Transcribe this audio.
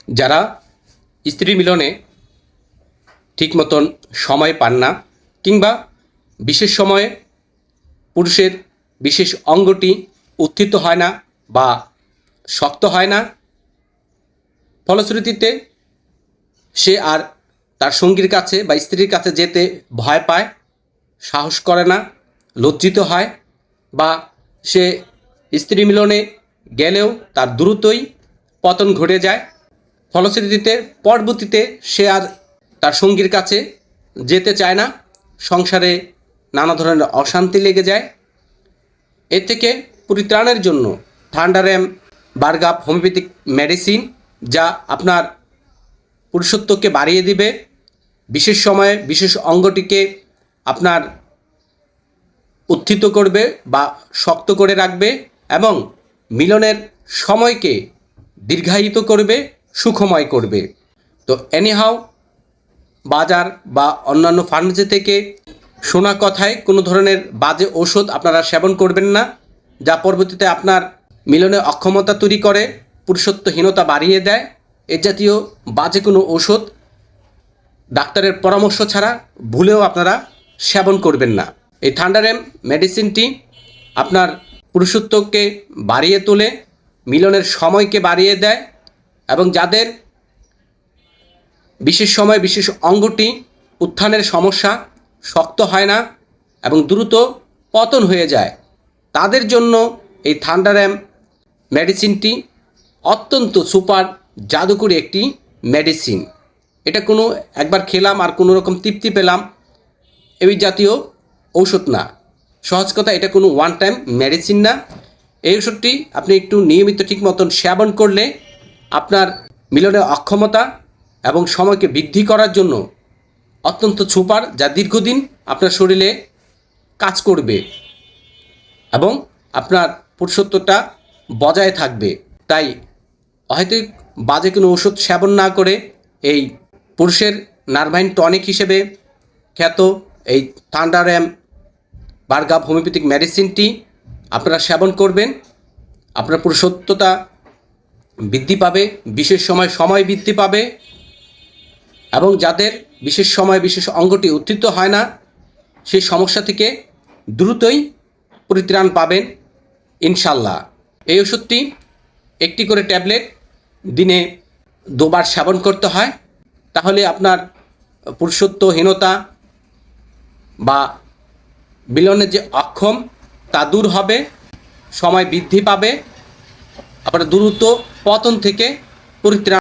যারা স্ত্রী মিলনে ঠিক মতন সময় পান না কিংবা বিশেষ সময়ে পুরুষের বিশেষ অঙ্গটি উত্থিত হয় না বা শক্ত হয় না, ফলশ্রুতিতে সে আর তার সঙ্গীর কাছে বা স্ত্রীর কাছে যেতে ভয় পায়, সাহস করে না, লজ্জিত হয়, বা সে স্ত্রী মিলনে গেলেও তার দ্রুতই পতন ঘটে যায়। ফলশ্রুতিতে পরবর্তীতে সে আর তার সঙ্গীর কাছে যেতে চায় না, সংসারে নানা ধরনের অশান্তি লেগে যায়। এর থেকে পরিত্রাণের জন্য থান্ডারেম বার্গাপ হোমিওপ্যাথিক মেডিসিন, যা আপনার পুরুষত্বকে বাড়িয়ে দিবে, বিশেষ সময়ে বিশেষ অঙ্গটিকে আপনার উত্থিত করবে বা শক্ত করে রাখবে এবং মিলনের সময়কে দীর্ঘায়িত করবে, সুখময় করবে। তো এনিহাও বাজার বা অন্যান্য ফার্মেসি থেকে শোনা কথায় কোনো ধরনের বাজে ওষুধ আপনারা সেবন করবেন না, যা পরবর্তীতে আপনার মিলনে অক্ষমতা তৈরি করে, পুরুষত্বহীনতা বাড়িয়ে দেয়। এ জাতীয় বাজে কোনো ওষুধ ডাক্তারের পরামর্শ ছাড়া ভুলেও আপনারা সেবন করবেন না। এই থান্ডারেম মেডিসিনটি আপনার পুরুষত্বকে বাড়িয়ে তোলে, মিলনের সময়কে বাড়িয়ে দেয় এবং যাদের বিশেষ সময় বিশেষ অঙ্গটি উত্থানের সমস্যা, শক্ত হয় না এবং দ্রুত পতন হয়ে যায়, তাদের জন্য এই থান্ডারেম মেডিসিনটি অত্যন্ত সুপার জাদুকরী একটি মেডিসিন। এটা কোনো একবার খেলাম আর কোনো রকম তৃপ্তি পেলাম এই জাতীয় ঔষধ না। সহজ কথা, এটা কোনো ওয়ান টাইম মেডিসিন না। এই ওষুধটি আপনি একটু নিয়মিত ঠিক মতন সেবন করলে আপনার মিলনের অক্ষমতা এবং সময়কে বৃদ্ধি করার জন্য অত্যন্ত সুপার, যা দীর্ঘদিন আপনার শরীরে কাজ করবে এবং আপনার পুরুষত্বটা বজায় থাকবে। তাই হয়তো বাজে কোনো ওষুধ সেবন না করে এই পুরুষের নার্ভাইন টনিক হিসেবে খ্যাত এই থান্ডারেম বার্গাপ হোমিওপ্যাথিক মেডিসিনটি আপনারা সেবন করবেন। আপনার পুরুষত্বতা বৃদ্ধি পাবে, বিশেষ সময় বৃদ্ধি পাবে এবং যাদের বিশেষ সময় বিশেষ অঙ্গটি উত্থিত হয় না, সেই সমস্যা থেকে দ্রুতই পরিত্রাণ পাবেন ইনশাল্লাহ। এই ওষুধটি একটি করে ট্যাবলেট দিনে 2 বার সেবন করতে হয়, তাহলে আপনার পুরুষত্বহীনতা বা মিলনের যে অক্ষম তা দূর হবে, সময় বৃদ্ধি পাবে, আপনার দ্রুত পতন থেকে পরিত্রাণ